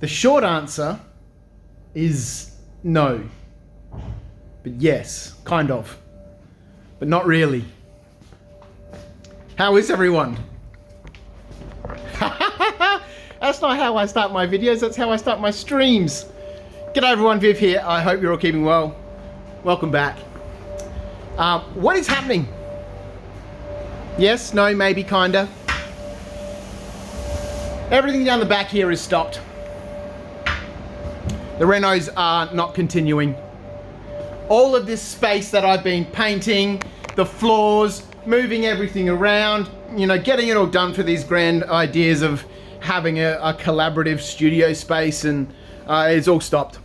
The short answer is no. But yes, kind of. But not really. How is everyone? That's not how I start my videos, that's how I start my streams. G'day everyone, Viv here. I hope you're all keeping well. Welcome back. What is happening? Yes, no, maybe, kinda. Everything down the back here is stopped. The renos are not continuing. All of this space that I've been painting, the floors, moving everything around, you know, getting it all done for these grand ideas of having a collaborative studio space, and it's all stopped.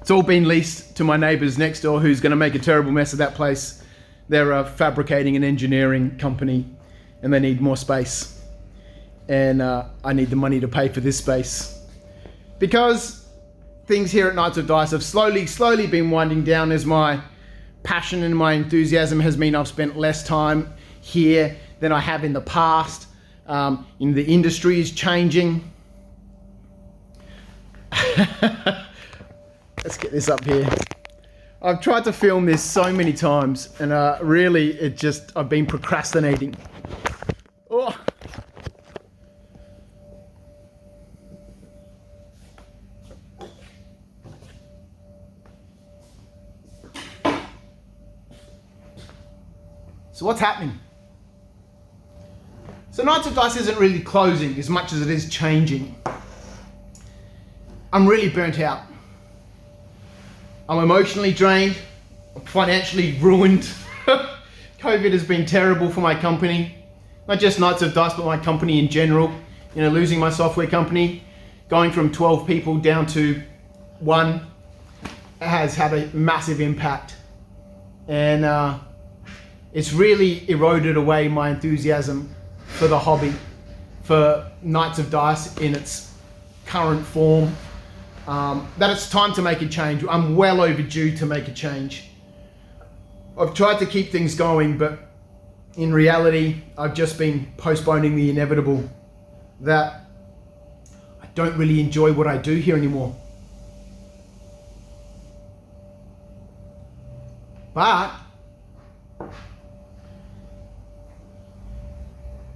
It's all been leased to my neighbors next door, who's gonna make a terrible mess of that place. They're a fabricating and engineering company, and they need more space. And I need the money to pay for this space. Because things here at Knights of Dice have slowly been winding down as my passion and my enthusiasm has meant I've spent less time here than I have in the past. The industry is changing. Let's get this up here. I've tried to film this so many times, and really I've been procrastinating. Oh. So what's happening? So Knights of Dice isn't really closing as much as it is changing. I'm really burnt out. I'm emotionally drained, I'm financially ruined. COVID has been terrible for my company. Not just Knights of Dice, but my company in general. You know, losing my software company, going from 12 people down to 1 has had a massive impact. And it's really eroded away my enthusiasm for the hobby, for Knights of Dice in its current form. That it's time to make a change. I'm well overdue to make a change. I've tried to keep things going, but in reality, I've just been postponing the inevitable, that I don't really enjoy what I do here anymore. But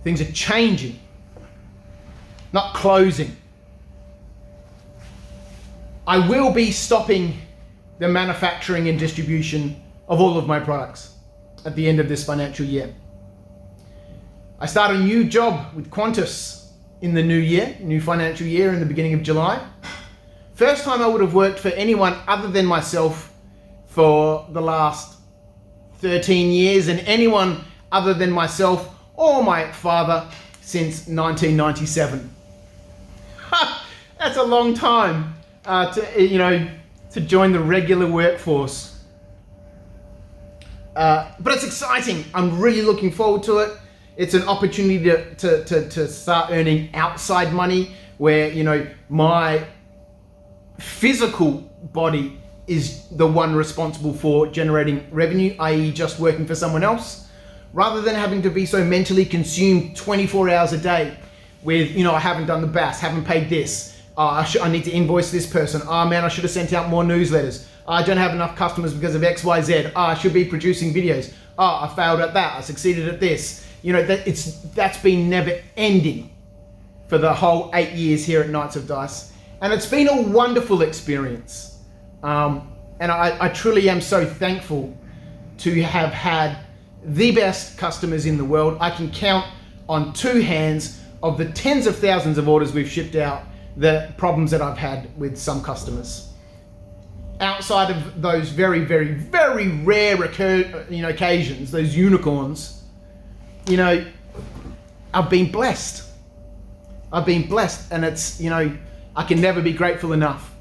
things are changing, not closing. I will be stopping the manufacturing and distribution of all of my products at the end of this financial year. I start a new job with Qantas in the new financial year, in the beginning of July. First time I would have worked for anyone other than myself for the last 13 years, and anyone other than myself or my father since 1997. That's a long time to join the regular workforce. But it's exciting. I'm really looking forward to it. It's an opportunity to start earning outside money, where, you know, my physical body is the one responsible for generating revenue, i.e. just working for someone else, rather than having to be so mentally consumed 24 hours a day with, you know, I haven't done the BAS, haven't paid this, I need to invoice this person, man, I should have sent out more newsletters, I don't have enough customers because of XYZ, I should be producing videos, I failed at that, I succeeded at this. You know, that's been never ending for the whole 8 years here at Knights of Dice. And it's been a wonderful experience. And I truly am so thankful to have had the best customers in the world. I can count on 2 hands of the tens of thousands of orders we've shipped out, the problems that I've had with some customers. Outside of those very, very, very rare occasions, those unicorns, you know, I've been blessed. And it's, you know, I can never be grateful enough.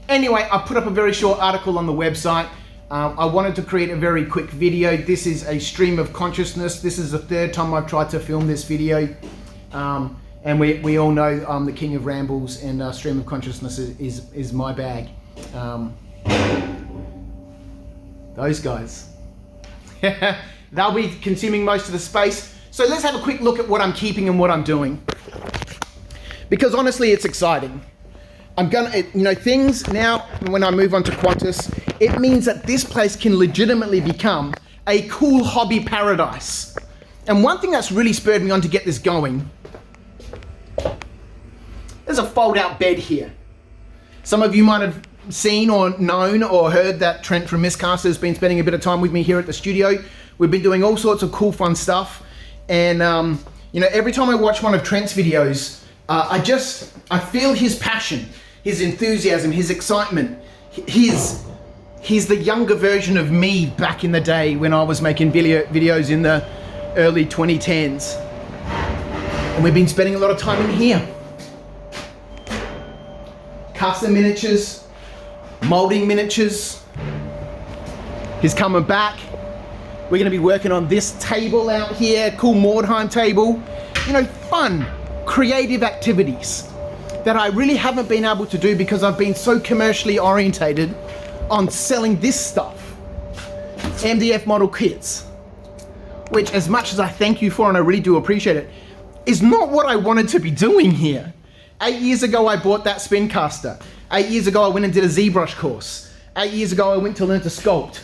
Anyway, I put up a very short article on the website. I wanted to create a very quick video. This is a stream of consciousness. This is the 3rd time I've tried to film this video. And we all know I'm the king of rambles, and stream of consciousness is my bag. Those guys. They'll be consuming most of the space. So let's have a quick look at what I'm keeping and what I'm doing. Because honestly, it's exciting. I'm gonna, things now, when I move on to Qantas, it means that this place can legitimately become a cool hobby paradise. And one thing that's really spurred me on to get this going, there's a fold-out bed here. Some of you might have seen or known or heard that Trent from Miscaster has been spending a bit of time with me here at the studio. We've been doing all sorts of cool, fun stuff. And, every time I watch one of Trent's videos, I feel his passion, his enthusiasm, his excitement. He's the younger version of me back in the day when I was making videos in the early 2010s. And we've been spending a lot of time in here. Custom miniatures, molding miniatures. He's coming back. We're gonna be working on this table out here, cool Mordheim table. Fun, creative activities that I really haven't been able to do because I've been so commercially orientated on selling this stuff. MDF model kits, which, as much as I thank you for and I really do appreciate it, is not what I wanted to be doing here. 8 years ago, I bought that spin caster. 8 years ago, I went and did a ZBrush course. 8 years ago, I went to learn to sculpt.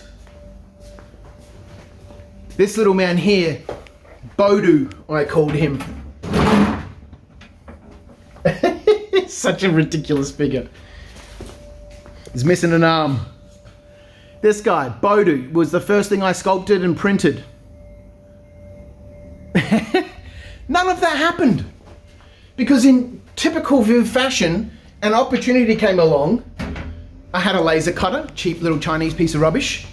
This little man here, Bodu, I called him. Such a ridiculous figure. He's missing an arm. This guy, Bodu, was the first thing I sculpted and printed. None of that happened. Because in typical Viv fashion, an opportunity came along. I had a laser cutter, cheap little Chinese piece of rubbish.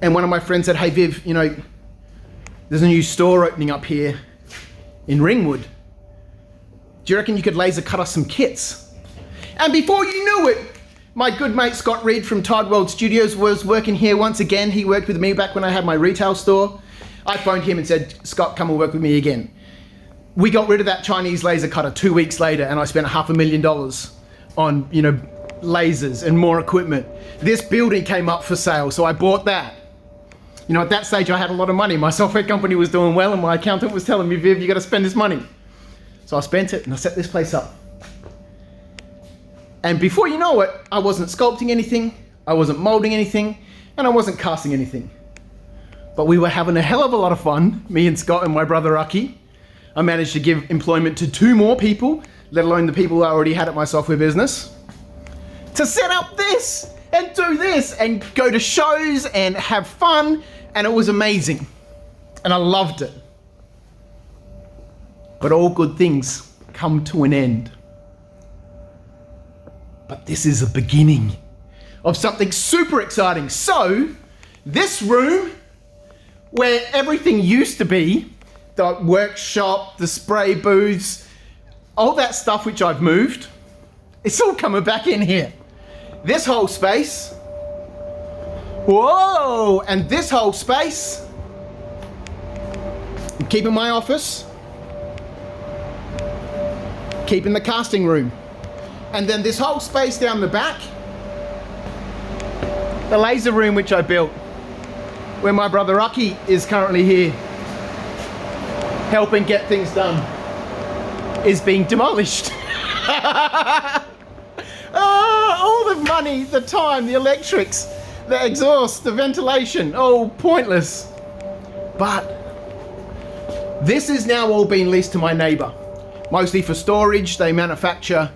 And one of my friends said, hey Viv, there's a new store opening up here in Ringwood. Do you reckon you could laser cut us some kits? And before you knew it, my good mate Scott Reed from Tide World Studios was working here once again. He worked with me back when I had my retail store. I phoned him and said, Scott, come and work with me again. We got rid of that Chinese laser cutter 2 weeks later, and I spent $500,000 on, lasers and more equipment. This building came up for sale, so I bought that. At that stage I had a lot of money. My software company was doing well and my accountant was telling me, Viv, you gotta spend this money. So I spent it and I set this place up. And before you know it, I wasn't sculpting anything, I wasn't molding anything, and I wasn't casting anything. But we were having a hell of a lot of fun, me and Scott and my brother Aki. I managed to give employment to 2 more people, let alone the people I already had at my software business, to set up this and do this and go to shows and have fun, and it was amazing. And I loved it. But all good things come to an end. But this is a beginning of something super exciting. So, this room, where everything used to be, the workshop, the spray booths, all that stuff which I've moved, it's all coming back in here. This whole space, whoa, and this whole space, I'm keeping my office, keeping the casting room, and then this whole space down the back, the laser room which I built, where my brother Aki is currently here, helping get things done, is being demolished. All the money, the time, the electrics, the exhaust, the ventilation, all pointless. But this is now all being leased to my neighbor, mostly for storage. They manufacture,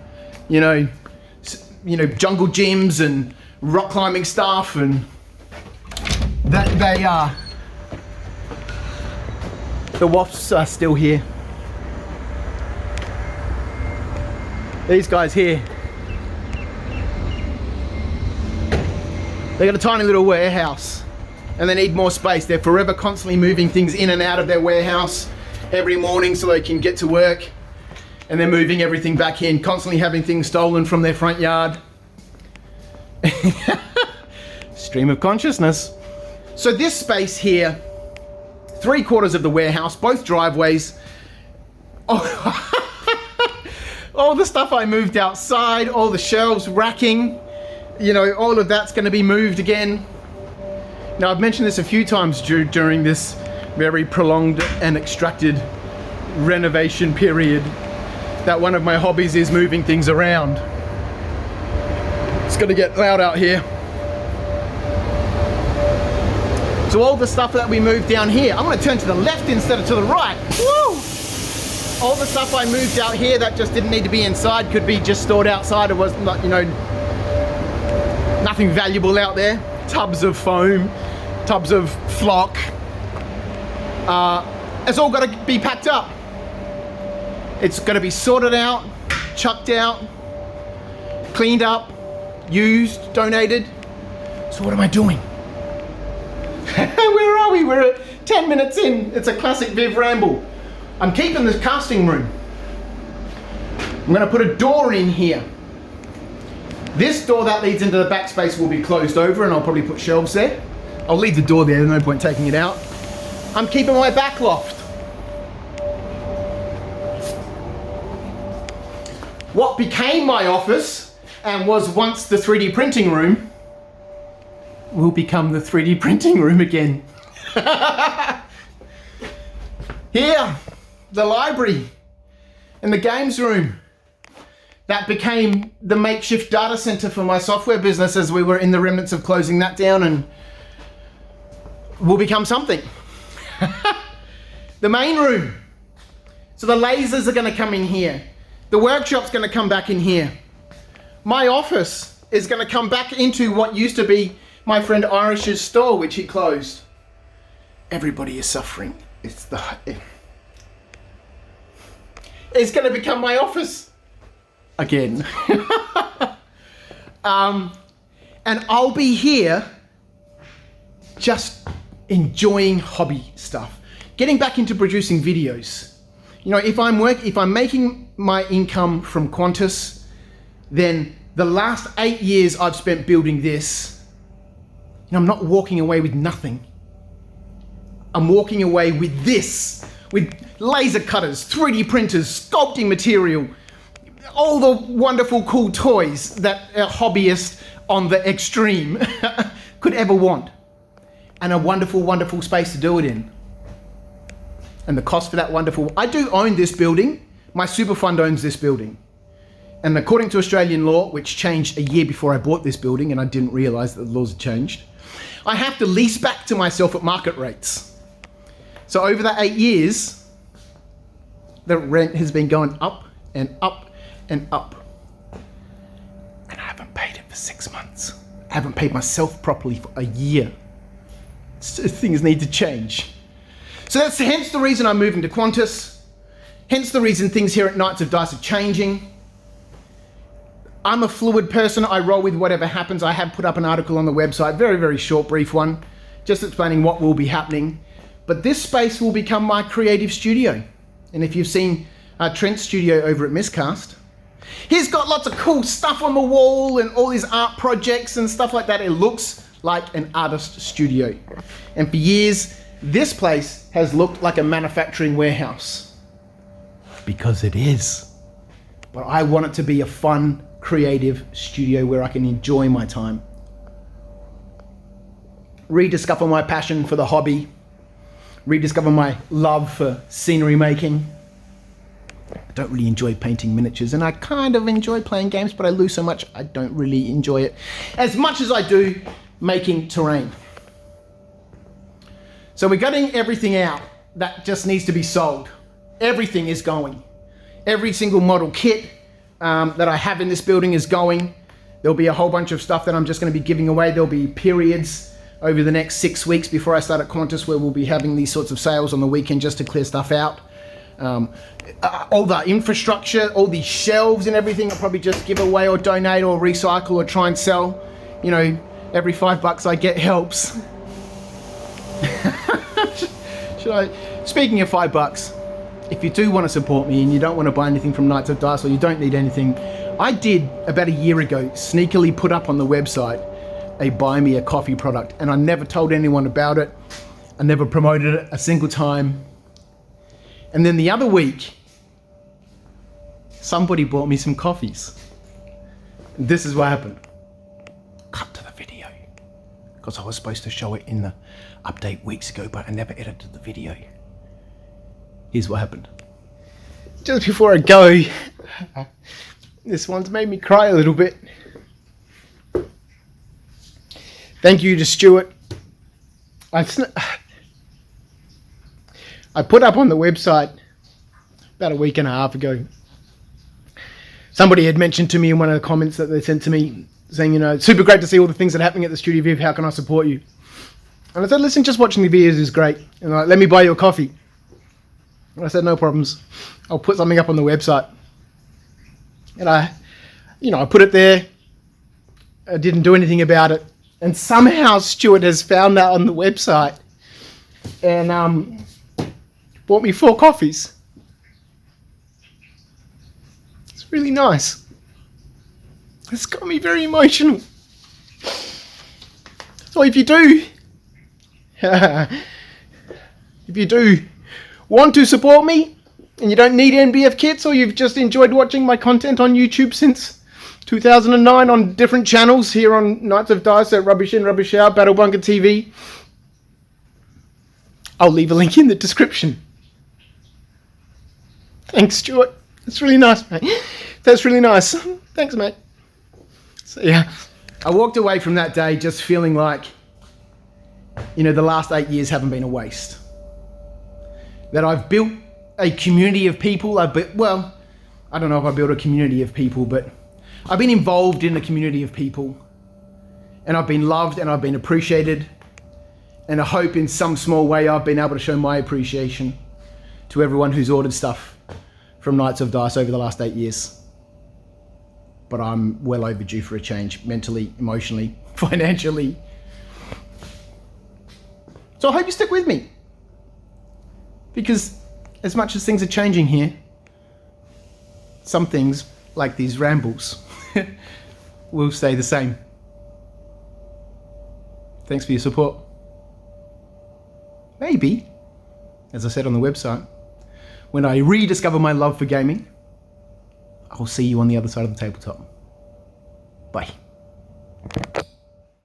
jungle gyms and rock climbing stuff, and that the wafts are still here. These guys here, they got a tiny little warehouse and they need more space. They're forever constantly moving things in and out of their warehouse every morning so they can get to work, and they're moving everything back in, constantly having things stolen from their front yard. Stream of consciousness. So this space here, 3/4 of the warehouse, both driveways, all the stuff I moved outside, all the shelves, racking, all of that's going to be moved again. Now, I've mentioned this a few times during this very prolonged and extracted renovation period, that one of my hobbies is moving things around. It's gonna get loud out here. So all the stuff that we moved down here, I'm gonna turn to the left instead of to the right. Woo! All the stuff I moved out here that just didn't need to be inside could be just stored outside. It was not, you know, nothing valuable out there. Tubs of foam, tubs of flock. It's all got to be packed up. It's got to be sorted out, chucked out, cleaned up, used, donated. So what am I doing? Where are we? We're at 10 minutes in. It's a classic Viv ramble. I'm keeping this casting room. I'm going to put a door in here. This door that leads into the back space will be closed over, and I'll probably put shelves there. I'll leave the door there, there's no point taking it out. I'm keeping my back loft. What became my office and was once the 3D printing room will become the 3D printing room again. Here, the library and the games room. That became the makeshift data center for my software business as we were in the remnants of closing that down, and will become something. The main room. So the lasers are going to come in here. The workshop's going to come back in here. My office is going to come back into what used to be my friend Irish's store, which he closed. Everybody is suffering. It's going to become my office again. And I'll be here just enjoying hobby stuff, getting back into producing videos. You know, if I'm making my income from Qantas, then the last 8 years I've spent building this. You know, I'm not walking away with nothing. I'm walking away with this, with laser cutters, 3D printers, sculpting material, all the wonderful cool toys that a hobbyist on the extreme could ever want. And a wonderful, wonderful space to do it in. And the cost for that wonderful... I do own this building. My super fund owns this building. And according to Australian law, which changed a year before I bought this building, and I didn't realize that the laws had changed, I have to lease back to myself at market rates. So over that 8 years, the rent has been going up and up and up. And I haven't paid it for 6 months. I haven't paid myself properly for a year. So things need to change. So that's hence the reason I'm moving to Qantas. Hence the reason things here at Knights of Dice are changing. I'm a fluid person. I roll with whatever happens. I have put up an article on the website, very, very short, brief one, just explaining what will be happening. But this space will become my creative studio. And if you've seen Trent's studio over at Miscast, he's got lots of cool stuff on the wall and all his art projects and stuff like that. It looks like an artist studio. And for years, this place has looked like a manufacturing warehouse. Because it is. But I want it to be a fun, creative studio where I can enjoy my time. Rediscover my passion for the hobby. Rediscover my love for scenery making. I don't really enjoy painting miniatures, and I kind of enjoy playing games, but I lose so much I don't really enjoy it as much as I do making terrain. So we're gutting everything out that just needs to be sold. Everything is going. Every single model kit that I have in this building is going. There'll be a whole bunch of stuff that I'm just going to be giving away. There'll be periods over the next 6 weeks before I start at Qantas where we'll be having these sorts of sales on the weekend just to clear stuff out. All the infrastructure, all these shelves and everything, I'll probably just give away or donate or recycle or try and sell. You know, every $5 I get helps. Should I? Speaking of $5, if you do want to support me and you don't want to buy anything from Knights of Dice or you don't need anything, I did about a year ago sneakily put up on the website a buy me a coffee product, and I never told anyone about it. I never promoted it a single time. And then the other week, somebody bought me some coffees. And this is what happened. Cut to the video. Because I was supposed to show it in the update weeks ago, but I never edited the video. Here's what happened. Just before I go, this one's made me cry a little bit. Thank you to Stuart. I put up on the website about a week and a half ago. Somebody had mentioned to me in one of the comments that they sent to me saying, you know, super great to see all the things that are happening at the Studio Viv. How can I support you? And I said, listen, just watching the videos is great. And they're like, let me buy you a coffee. And I said, no problems. I'll put something up on the website. And I put it there. I didn't do anything about it. And somehow Stuart has found that on the website and bought me 4 coffees. It's really nice. It's got me very emotional. So if you do want to support me and you don't need NBF kits, or you've just enjoyed watching my content on YouTube since 2009 on different channels here on Knights of Dice, so Rubbish In, Rubbish Out, Battle Bunker TV, I'll leave a link in the description. Thanks, Stuart. That's really nice, mate. That's really nice. Thanks, mate. So yeah, I walked away from that day just feeling like, you know, the last 8 years haven't been a waste. That I've built a community of people. I don't know if I built a community of people, but I've been involved in a community of people, and I've been loved and I've been appreciated, and I hope in some small way I've been able to show my appreciation to everyone who's ordered stuff from Knights of Dice over the last 8 years. But I'm well overdue for a change, mentally, emotionally, financially. So I hope you stick with me, because as much as things are changing here, some things, like these rambles, will stay the same. Thanks for your support. Maybe, as I said on the website, when I rediscover my love for gaming, I'll see you on the other side of the tabletop. Bye.